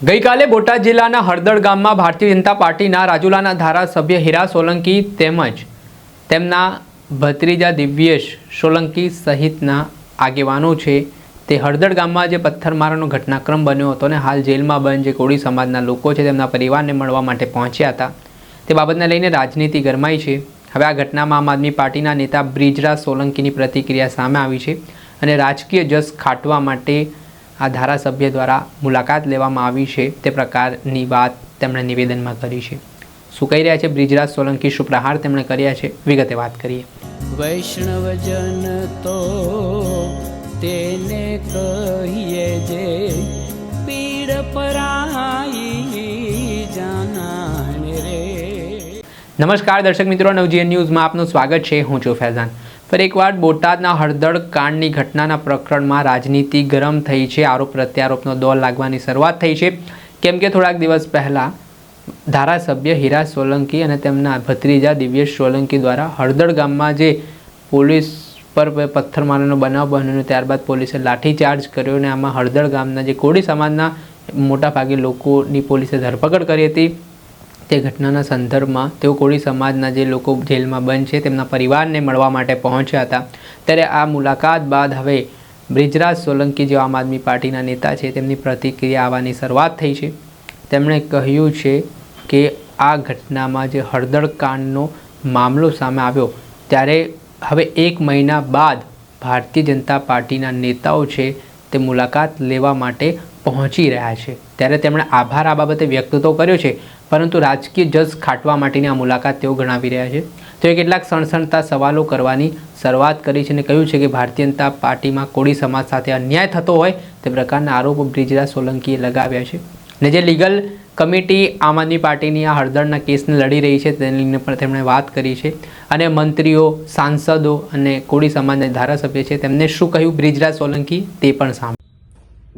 ગઈકાલે બોટાદ જિલ્લાના હળદળ ગામમાં ભારતીય જનતા પાર્ટીના રાજુલાના ધારાસભ્ય હીરા સોલંકી તેમજ તેમના ભત્રીજા દિવ્યેશ સોલંકી સહિતના આગેવાનો છે તે હળદળ ગામમાં જે પથ્થરમારાનો ઘટનાક્રમ બન્યો હતો અને હાલ જેલમાં બંધ જે કોળી સમાજના લોકો છે તેમના પરિવારને મળવા માટે પહોંચ્યા હતા તે બાબતને લઈને રાજનીતિ ગરમાઈ છે। હવે આ ઘટનામાં આમ આદમી પાર્ટીના નેતા બ્રિજરાજ સોલંકીની પ્રતિક્રિયા સામે આવી છે અને રાજકીય જશ ખાટવા માટે આ ધારાસભ્ય દ્વારા મુલાકાત લેવામાં આવી છે તે પ્રકારની વાત તેમણે નિવેદનમાં કરી છે। શું કહી રહ્યા છે બ્રિજરાજ સોલંકી, શું પ્રહાર તેમણે કર્યા છે, વિગતે વાત કરીએ। વૈષ્ણવજન તો તેને કહીએ જે પીડ પરાઈ જાનાને રે। નમસ્કાર દર્શક મિત્રો, નવજીવન ન્યૂઝમાં આપનું સ્વાગત છે। હું છું ફૈઝાન। ફરી એકવાર બોટાદના હળદળ કાંડની ઘટનાના પ્રકરણમાં રાજનીતિ ગરમ થઈ છે। આરોપ પ્રત્યારોપનો દોર લાગવાની શરૂઆત થઈ છે, કેમ કે થોડાક દિવસ પહેલાં ધારાસભ્ય હીરા સોલંકી અને તેમના ભત્રીજા દિવ્યેશ સોલંકી દ્વારા હળદળ ગામમાં જે પોલીસ પર પથ્થરમારાનો બનાવ બન્યો, ત્યારબાદ પોલીસે લાઠીચાર્જ કર્યો અને આમાં હળદળ ગામના જે કોળી સમાજના મોટાભાગે લોકોની પોલીસે ધરપકડ કરી હતી। તે ઘટનાના સંદર્ભમાં તેઓ કોળી સમાજના જે લોકો જેલમાં બંધ છે તેમના પરિવારને મળવા માટે પહોંચ્યા હતા। ત્યારે આ મુલાકાત બાદ હવે બ્રિજરાજ સોલંકી જે આમ આદમી પાર્ટીના નેતા છે તેમની પ્રતિક્રિયા આવવાની શરૂઆત થઈ છે। તેમણે કહ્યું છે કે આ ઘટનામાં જે હળદળ કાંડનો મામલો સામે આવ્યો ત્યારે હવે 1 મહિના બાદ ભારતીય જનતા પાર્ટીના નેતાઓ છે તે મુલાકાત લેવા માટે પહોંચી રહ્યા છે। ત્યારે તેમણે આભાર આ બાબતે વ્યક્ત તો કર્યો છે, પરંતુ રાજકીય જશ ખાટવા માટેની આ મુલાકાત તેઓ ગણાવી રહ્યા છે। તેઓએ કેટલાક સણસણતા સવાલો કરવાની શરૂઆત કરી છે અને કહ્યું છે કે ભારતીય જનતા પાર્ટીમાં કોળી સમાજ સાથે અન્યાય થતો હોય તે પ્રકારના આરોપો બ્રિજરાજ સોલંકીએ લગાવ્યા છે અને જે લીગલ કમિટી આમ આદમી પાર્ટીની આ હળદળના કેસને લડી રહી છે તેને લઈને પણ તેમણે વાત કરી છે અને મંત્રીઓ, સાંસદો અને કોળી સમાજના ધારાસભ્ય છે તેમને શું કહ્યું બ્રિજરાજ સોલંકી તે પણ સાંભળ્યું।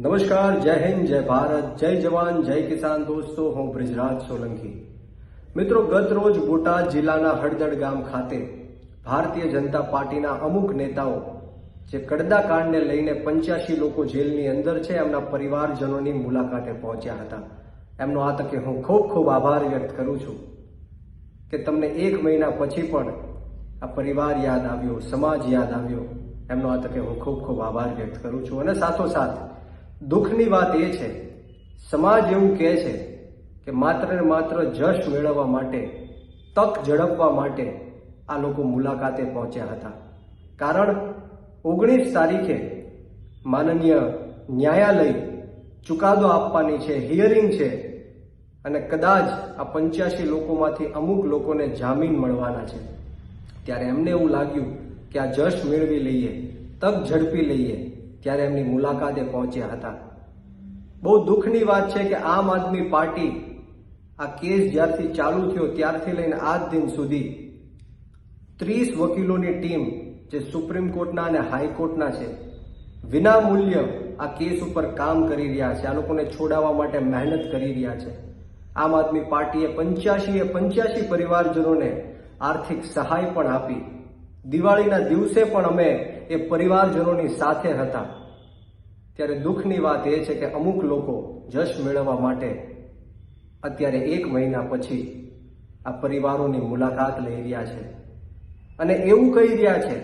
નમસ્કાર, જય હિન્દ, જય ભારત, જય જવાન, જય કિસાન। દોસ્તો, હું બ્રિજરાજ સોલંકી। મિત્રો, ગત રોજ બોટાદ જિલ્લાના હળદળ ગામ ખાતે ભારતીય જનતા પાર્ટીના અમુક નેતાઓ જે કડદા કાંડને લઈને 85 લોકો જેલની અંદર છે એમના પરિવારજનોની મુલાકાતે પહોંચ્યા હતા। એમનો આ તકે હું ખૂબ ખૂબ આભાર વ્યક્ત કરું છું કે તમને 1 મહિના પછી પણ આ પરિવાર યાદ આવ્યો, સમાજ યાદ આવ્યો। એમનો આ તકે હું ખૂબ ખૂબ આભાર વ્યક્ત કરું છું। અને સાથોસાથ દુઃખની વાત એ છે, સમાજ એવું કહે છે કે માત્ર ને માત્ર જશ મેળવવા માટે, તક ઝડપવા માટે આ લોકો મુલાકાતે પહોંચ્યા હતા। કારણ 19 તારીખે માનનીય ન્યાયાલય ચુકાદો આપવાની છે, હિયરિંગ છે અને કદાચ આ 85 લોકોમાંથી અમુક લોકોને જામીન મળવાના છે। ત્યારે એમને એવું લાગ્યું કે આ જશ મેળવી લઈએ, તક ઝડપી લઈએ, ત્યારે એમની મુલાકાતે પહોંચ્યા હતા। બહુ દુઃખની વાત છે કે આમ આદમી પાર્ટી આ કેસ જ્યારથી ચાલુ થયો ત્યારથી લઈને આજ દિન સુધી 30 વકીલોની ટીમ જે સુપ્રીમ કોર્ટના અને હાઈકોર્ટના છે વિના મૂલ્ય આ કેસ ઉપર કામ કરી રહ્યા છે। આ લોકોને છોડાવવા માટે મહેનત કરી રહ્યા છે। આમ આદમી પાર્ટીએ 85 પરિવારજનોને આર્થિક સહાય પણ આપી। દિવાળીના દિવસે પણ અમે એ પરિવારજનોની સાથે હતા। ત્યારે દુઃખની વાત એ છે કે અમુક લોકો જશ મેળવવા માટે અત્યારે 1 મહિના પછી આ પરિવારોની મુલાકાત લઈ રહ્યા છે અને એવું કહી રહ્યા છે,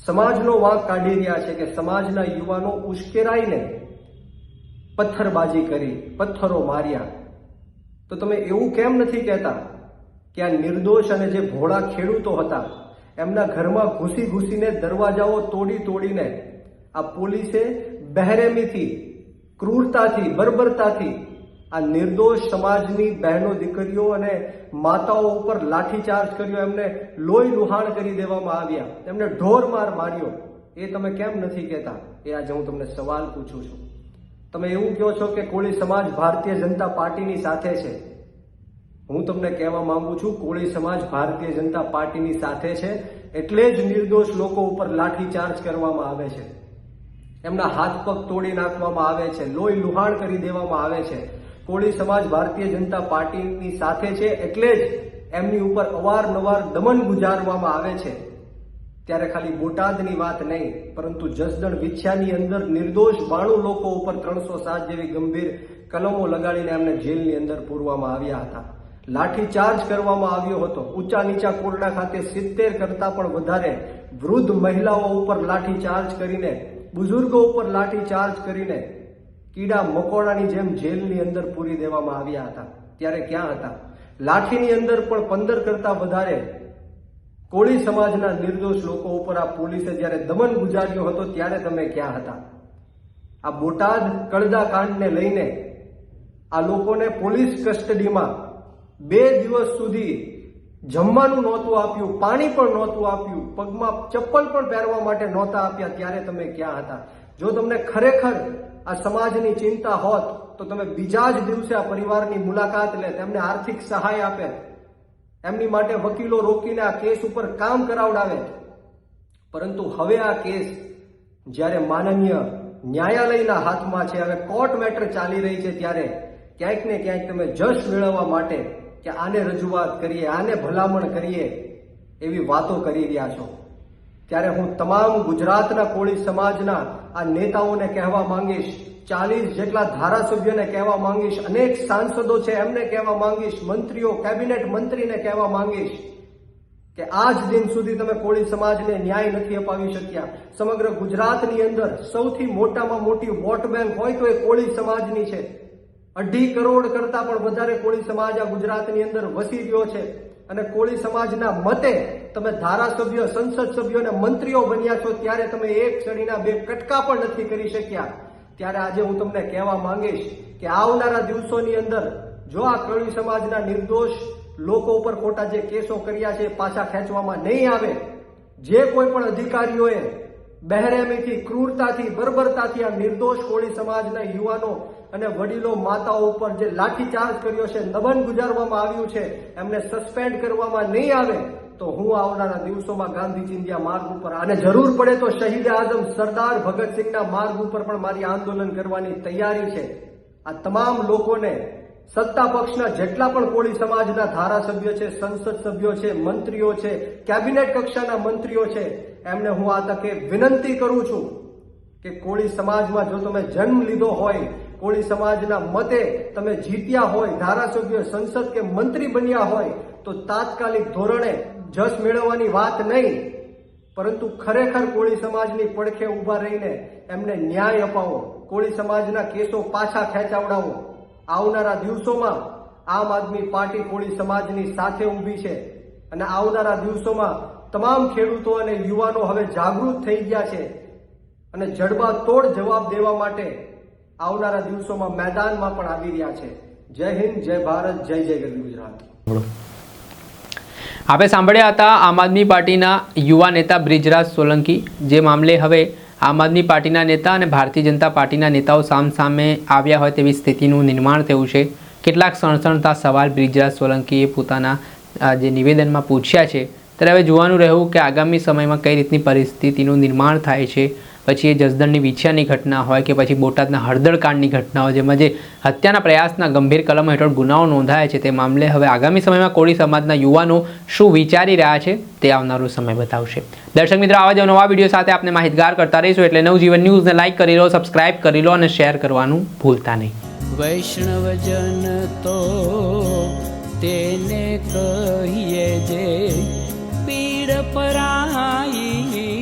સમાજનો વાંક કાઢી રહ્યા છે કે સમાજના યુવાનો ઉશ્કેરાઈને પથ્થરબાજી કરી, પથ્થરો માર્યા। તો તમે એવું કેમ નથી કહેતા કે આ નિર્દોષ અને જે ભોળા ખેડૂતો હતા એમના ઘરમાં ઘૂસીને દરવાજાઓ તોડીને આ પોલીસે બહેરેમીથી, ક્રૂરતાથી, બર્બરતાથી આ નિર્દોષ સમાજની બહેનો, દીકરીઓ અને માતાઓ ઉપર લાઠીચાર્જ કર્યો, એમને લોહી લુહાણ કરી દેવામાં આવ્યા, એમને ઢોરમાર માર્યો। એ તમે કેમ નથી કહેતા? એ આજે હું તમને સવાલ પૂછું છું। તમે એવું કહો છો કે કોળી સમાજ ભારતીય જનતા પાર્ટીની સાથે છે। હું તમને કહેવા માંગુ છું, કોળી સમાજ ભારતીય જનતા પાર્ટીની સાથે છે એટલે જ નિર્દોષ લોકો ઉપર લાઠીચાર્જ કરવામાં આવે છે, એમના હાથ પગ તોડી નાખવામાં આવે છે, લોહી લુહાણ કરી દેવામાં આવે છે। કોળી સમાજ ભારતીય જનતા પાર્ટીની સાથે છે એટલે જ એમની ઉપર અવારનવાર દમન ગુજારવામાં આવે છે। ત્યારે ખાલી બોટાદની વાત નહીં પરંતુ જસદણ વિછ્યાની અંદર નિર્દોષ 92 લોકો ઉપર 307 જેવી ગંભીર કલમો લગાડીને એમને જેલની અંદર પૂરવામાં આવ્યા હતા. લાઠીચાર્જ કરવામાં આવ્યો હતો. ઊંચા નીચા કોરડા ખાતે 70 કરતા પણ વધારે વૃદ્ધ મહિલાઓ ઉપર લાઠીચાર્જ કરીને, બુઝુર્ગો ઉપર લાઠીચાર્જ કરીને કીડા મકોડાની જેમ જેલની અંદર પૂરી દેવામાં આવ્યા હતા. ત્યારે ક્યાં હતા? લાઠીની અંદર પણ 15 કરતા વધારે કોળી સમાજના નિર્દોષ લોકો ઉપર આ પોલીસે જ્યારે દમન ગુજાર્યો હતો ત્યારે તમે ક્યાં હતા? આ બોટાદ કડદા કાંડને લઈને આ લોકોને પોલીસ કસ્ટડીમાં 2 દિવસ સુધી જમવાનું નહોતું આપ્યું, પાણી પણ નહોતું આપ્યું, પગમાં ચપ્પલ પણ પહેરવા માટે નહોતા આપ્યા. ત્યારે તમે ક્યાં હતા? જો તમને ખરેખર આ સમાજની ચિંતા હોત તો તમે બીજા જ દિવસે આ પરિવારની મુલાકાત લે, તેમને આર્થિક સહાય આપે, એમની માટે વકીલો રોકીને આ કેસ ઉપર કામ કરાવડાવે. પરંતુ હવે આ કેસ જ્યારે માનનીય ન્યાયાલયના હાથમાં છે, હવે કોર્ટ મેટર ચાલી રહી છે, ત્યારે ક્યાંક ને ક્યાંક તમે જશ મેળવવા માટે કે આને રજૂઆત કરીએ, આને ભલામણ કરીએ એવી વાતો કરી રહ્યા છો. ત્યારે હું તમામ ગુજરાતના કોળી સમાજના આ નેતાઓને કહેવા માંગીશ, 40 જેટલા ધારાસભ્યોને કહેવા માંગીશ, અનેક સાંસદો છે એમને કહેવા માંગીશ, મંત્રીઓ, કેબિનેટ મંત્રીને કહેવા માંગીશ કે આજ દિન સુધી તમે કોળી સમાજને ન્યાય નથી અપાવી શક્યા. સમગ્ર ગુજરાતની અંદર સૌથી મોટામાં મોટી વોટ બેંક હોય તો એ કોળી સમાજની છે. 2.5 કરોડ કરતા પણ વધારે કોળી સમાજ આ ગુજરાતની અંદર વસી રહ્યો છે અને કોળી સમાજના મતે તમે ધારાસભ્ય, સંસદ સભ્યો અને મંત્રીઓ બન્યા છો, ત્યારે તમે એક છડીના 2 કટકા પણ નથી કરી શક્યા. ત્યારે આજે હું તમને કહેવા માંગીશ કે આવનારા દિવસોની અંદર જો આ કોળી સમાજના નિર્દોષ લોકો ઉપર ખોટા જે કેસો કર્યા છે પાછા ખેંચવામાં નહીં આવે, જે કોઈ પણ અધિકારીઓએ બહેરેમીથી, ક્રૂરતાથી, બર્બરતાથી આ નિર્દોષ કોળી સમાજના યુવાનો અને વડીલો, માતાઓ ઉપર જે લાઠીચાર્જ કર્યો છે, દમન ગુજારવામાં આવ્યું છે, એમને સસ્પેન્ડ કરવામાં નહીં આવે તો હું આવનારા દિવસોમાં ગાંધી ચિંધ્યા માર્ગ ઉપર અને જરૂર પડે તો શહીદ આઝમ સરદાર ભગતસિંહના માર્ગ ઉપર પણ મારી આંદોલન કરવાની તૈયારી છે. આ તમામ લોકોને સત્તા પક્ષના જેટલા પણ કોળી સમાજના ધારાસભ્યો છે, સંસદ સભ્યો છે, મંત્રીઓ છે, કેબિનેટ કક્ષાના મંત્રીઓ છે, એમને હું આ તકે વિનંતી કરું છું કે કોળી સમાજમાં જો તમે જન્મ લીધો હોય, કોળી સમાજના મતે તમે જીત્યા હોય, ધારાસભ્ય, સંસદ કે મંત્રી બન્યા હોય તો તાત્કાલિક ધોરણે જશ મેળવવાની વાત નહીં, પરંતુ ખરેખર કોળી સમાજની પડખે ઊભા રહીને એમને ન્યાય અપાવો, કોળી સમાજના કેસો પાછા ખેંચાવડાવો. આવનારા દિવસોમાં આમ આદમી પાર્ટી કોળી સમાજની સાથે ઊભી છે અને આવનારા દિવસોમાં તમામ ખેડૂતો અને યુવાનો હવે જાગૃત થઈ ગયા છે અને જડબાતોડ જવાબ દેવા માટે આવનારા દિવસોમાં મેદાનમાં પણ આવી રહ્યા છે. જય હિન્દ, જય ભારત, જય જય ગરવી ગુજરાત. આપણે સાંભળ્યા હતા આમ આદમી પાર્ટીના યુવા નેતા બ્રિજરાજ સોલંકી, જે મામલે હવે આમ આદમી પાર્ટીના નેતા અને ભારતીય જનતા પાર્ટીના નેતાઓ સામસામે આવ્યા હોય તેવી સ્થિતિનું નિર્માણ થયું છે. કેટલાક સણસણતા સવાલ બ્રિજરાજ સોલંકીએ પોતાના જે નિવેદનમાં પૂછ્યા છે, ત્યારે હવે જોવાનું રહ્યું કે આગામી સમયમાં કઈ રીતની પરિસ્થિતિનું નિર્માણ થાય છે. પછી એ જસદણની વિછિયાની ઘટના હોય કે પછી બોટાદના હળદળ કાંડની ઘટનાઓ, જેમાં જે હત્યાના પ્રયાસના ગંભીર કલમો હેઠળ ગુનાઓ નોંધાયા છે, તે મામલે હવે આગામી સમયમાં કોળી સમાજના યુવાનો શું વિચારી રહ્યા છે તે આવનારો સમય બતાવશે. દર્શક મિત્રો, આવા જ નવા વિડીયો સાથે આપણે માહિતગાર કરતા રહીશું, એટલે નવજીવન ન્યૂઝને લાઇક કરી લો, સબસ્ક્રાઇબ કરી લો અને શેર કરવાનું ભૂલતા નહીં. વૈષ્ણવજન તો તેને કહીએ જે પીડ પરાઈ.